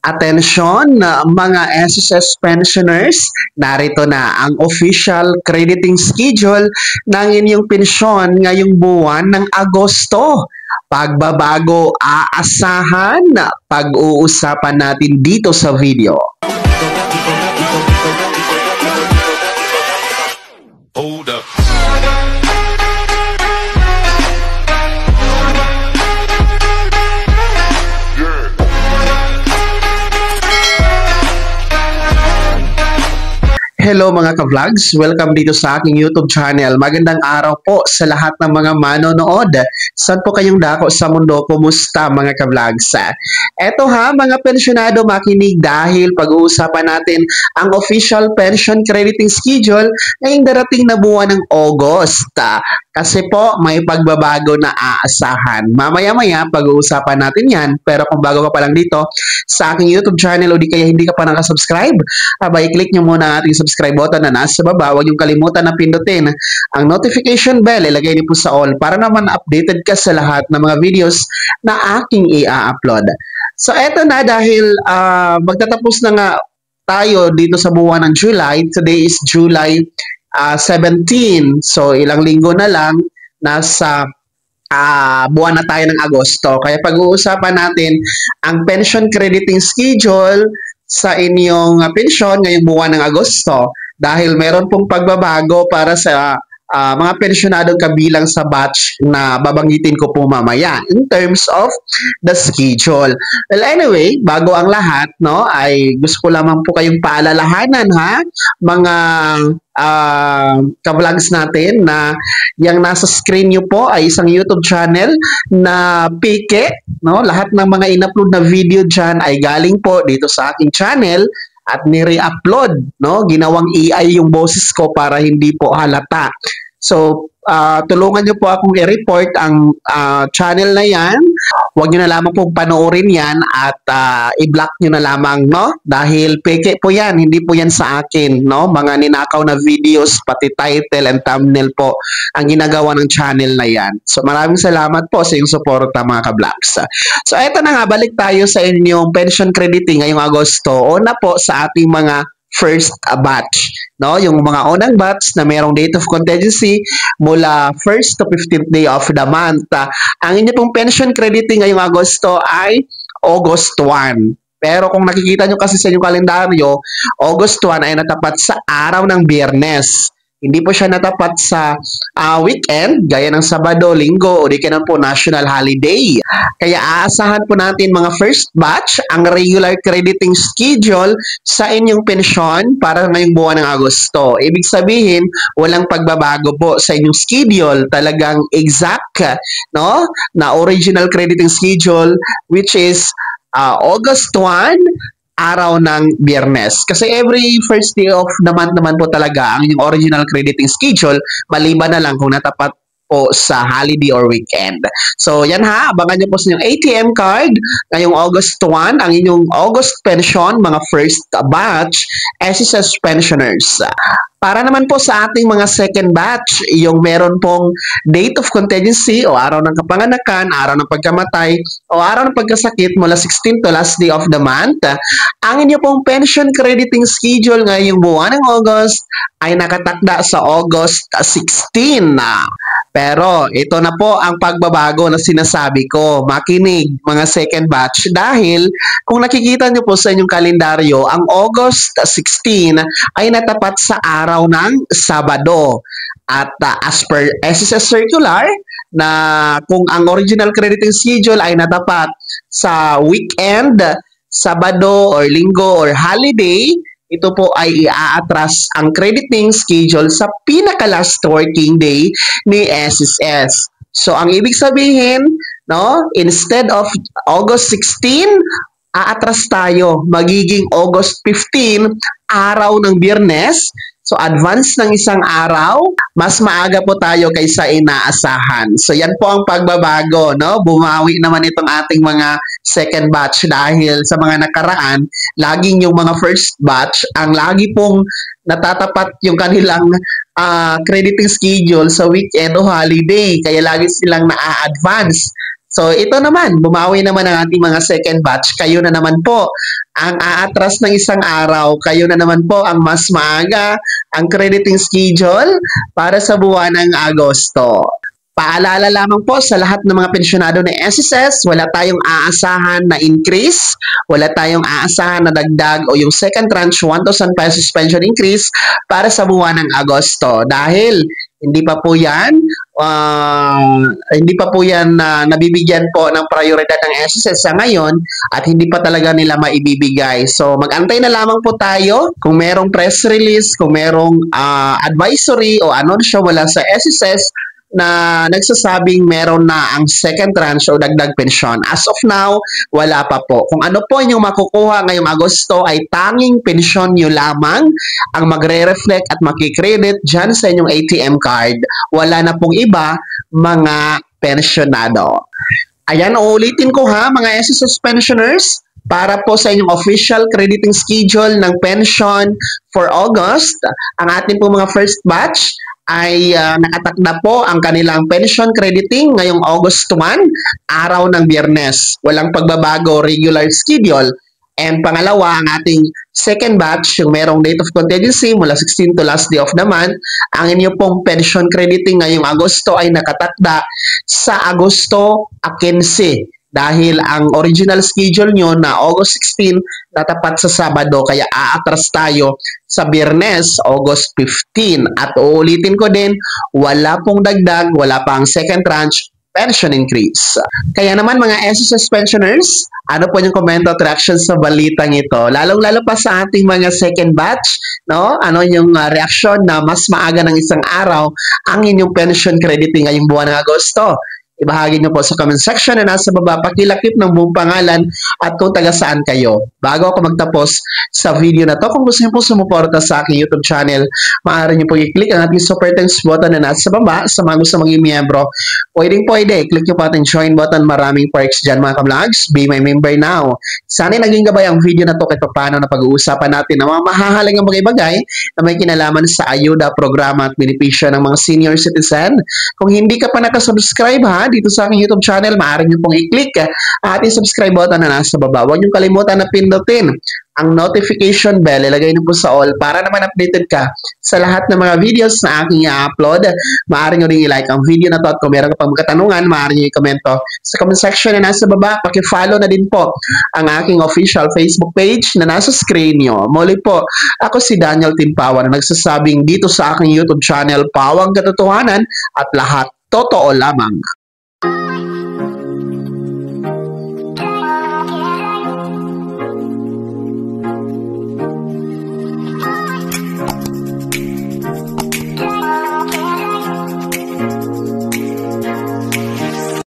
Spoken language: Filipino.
Atensyon mga SSS pensioners, narito na ang official crediting schedule ng inyong pensyon ngayong buwan ng Agosto. Pagbabago aasahan, pag-uusapan natin dito sa video. Hold up. Hello mga ka-vlogs! Welcome dito sa aking YouTube channel. Magandang araw po sa lahat ng mga manonood. Saan po kayong dako sa mundo? Kumusta mga ka-vlogs? Eto ha mga pensyonado, makinig dahil pag-uusapan natin ang official pension crediting schedule ngayong darating na buwan ng August. Kasi po may pagbabago na aasahan. Mamaya-maya pag-uusapan natin yan. Pero kung bago ka pa lang dito sa aking YouTube channel o di kaya hindi ka pa nakasubscribe, abay click nyo muna ang ating subscribe button na nasa baba. Huwag yung kalimutan na pindutin ang notification bell. Ilagay niyo po sa all para naman updated ka sa lahat ng mga videos na aking i-upload. So eto na dahil magtatapos na nga tayo dito sa buwan ng July. Today is July 17. So ilang linggo na lang nasa buwan na tayo ng Agosto. Kaya pag-uusapan natin ang pension crediting schedule sa inyong pensyon ngayong buwan ng Agosto dahil meron pong pagbabago para sa mga pensyonadong kabilang sa batch na babanggitin ko po mamaya in terms of the schedule. Well, anyway, bago ang lahat, no, ay gusto ko lamang po kayong paalalahanan ha, mga ka-vlogs natin na yung nasa screen nyo po ay isang YouTube channel na Pike, no? Lahat ng mga in-upload na video dyan ay galing po dito sa aking channel at ni-re-upload, no? Ginawang AI yung boses ko para hindi po halata. So, tulungan nyo po akong i-report ang channel na yan. Huwag nyo na lamang pong panoorin yan at i-block nyo na lamang, no? Dahil peke po yan, hindi po yan sa akin, no? Mga ninakaw na videos, pati title and thumbnail po ang ginagawa ng channel na yan. So, maraming salamat po sa iyong suporta mga ka-vlogs. So, eto na nga, balik tayo sa inyong pension crediting ngayong Agosto. Una po sa ating mga first batch, no? Yung mga unang batch na mayroong date of contingency mula 1st to 15th day of the month. Ang inyo pong pension crediting ngayong Agosto ay August 1. Pero kung nakikita nyo kasi sa inyong kalendaryo, August 1 ay natapat sa araw ng Biyernes. Hindi po siya natapat sa weekend, gaya ng Sabado, Linggo, o di kaya po national holiday. Kaya aasahan po natin mga first batch ang regular crediting schedule sa inyong pensyon para ngayong buwan ng Agosto. Ibig sabihin, walang pagbabago po sa inyong schedule. Talagang exact, no, na original crediting schedule which is August 1, araw ng Biyernes. Kasi every first day of the month naman po talaga ang inyong original crediting schedule, maliban na lang kung natapat po sa holiday or weekend. So, yan ha. Abangan nyo po sa inyong ATM card ngayong August 1, ang inyong August pension, mga first batch, SSS pensioners. Para naman po sa ating mga second batch, yung meron pong date of contingency o araw ng kapanganakan, araw ng pagkamatay, o araw ng pagkasakit mula 16 to last day of the month, ang inyo pong pension crediting schedule ngayong buwan ng August ay nakatakda sa August 16 na. Pero ito na po ang pagbabago na sinasabi ko. Makinig mga second batch dahil kung nakikita nyo po sa inyong kalendaryo, ang August 16 ay natapat sa araw ng Sabado. At as per SSS circular na kung ang original crediting schedule ay natapat sa weekend, Sabado or Linggo or holiday, ito po ay i-atras ang crediting schedule sa pinaka-last working day ni SSS. So, ang ibig sabihin, no, instead of August 16, aatras tayo. Magiging August 15, araw ng Biyernes. So, advance ng isang araw, mas maaga po tayo kaysa inaasahan. So, yan po ang pagbabago, no? Bumawi naman itong ating mga second batch dahil sa mga nakaraan, laging yung mga first batch, ang lagi pong natatapat yung kanilang crediting schedule sa weekend o holiday. Kaya lagi silang na-advance So ito naman, bumawi naman ang ating mga second batch. Kayo na naman po ang aatras ng isang araw. Kayo na naman po ang mas maaga ang crediting schedule para sa buwan ng Agosto. Paalala lamang po sa lahat ng mga pensyonado ng SSS, wala tayong aasahan na increase, wala tayong aasahan na dagdag o yung second tranche 1,000 pesos pension increase para sa buwan ng Agosto. Dahil hindi pa po yan nabibigyan po ng prioridad ng SSS sa ngayon at hindi pa talaga nila maibibigay. So mag-antay na lamang po tayo kung merong press release, kung merong advisory o anunsyo mula sa SSS na nagsasabing meron na ang second tranche o dagdag pensyon. As of now, wala pa po. Kung ano po inyong makukuha ngayong Agosto ay tanging pensyon nyo lamang ang magre-reflect at makikredit dyan sa inyong ATM card. Wala na pong iba, mga pensyonado. Ayan, uulitin ko ha, mga SSS pensioners, para po sa inyong official crediting schedule ng pension for August, ang ating po mga first batch ay nakatakda po ang kanilang pension crediting ngayong August 1, araw ng Biyernes. Walang pagbabago, regular schedule. And pangalawa, ang ating second batch, yung merong date of contingency mula 16 to last day of the month, ang inyo pong pension crediting ngayong Agosto ay nakatakda sa Agosto 15. Dahil ang original schedule nyo na August 16 natapat sa Sabado, kaya aatras tayo sa Biyernes, August 15. At uulitin ko din, wala pong dagdag, wala pa ang second tranche pension increase. Kaya naman mga SSS pensioners, ano po yung komento at reaction sa balitang ito? Lalong-lalo pa sa ating mga second batch, no? Ano yung reaction na mas maaga ng isang araw ang inyong pension crediting ngayong buwan ng Agosto? Ibahagi nyo po sa comment section na nasa baba. Pakilakip ng buong pangalan at kung taga saan kayo. Bago ako magtapos sa video na to, kung gusto nyo po sumuporta sa aking YouTube channel, maaari nyo po i-click ang ating super thanks button na nasa baba sa mga gusto maging miyembro. Pwede. Click nyo po ating join button. Maraming perks dyan mga ka-vlogs. Be my member now. Sana naging gabay ang video na to kahit paano na pag-uusapan natin ng mga mahahalagang bagay-bagay na may kinalaman sa ayuda, programa at benepisyo ng mga senior citizen. Kung hindi ka pa nakasubscribe ha, dito sa aking YouTube channel, maaari nyo pong i-click ang ating subscribe button na nasa baba. Huwag nyo kalimutan na pindutin ang notification bell. Ilagay nyo po sa all para naman updated ka sa lahat ng mga videos na aking i-upload. Maaari nyo rin i-like ang video na to at kung meron ka pang katanungan, maaari nyo i-komento sa comment section na nasa baba. Paki-follow na din po ang aking official Facebook page na nasa screen nyo. Muli po, ako si Daniel Timpawan na nagsasabing dito sa aking YouTube channel, pawang katotohanan at lahat totoo lamang.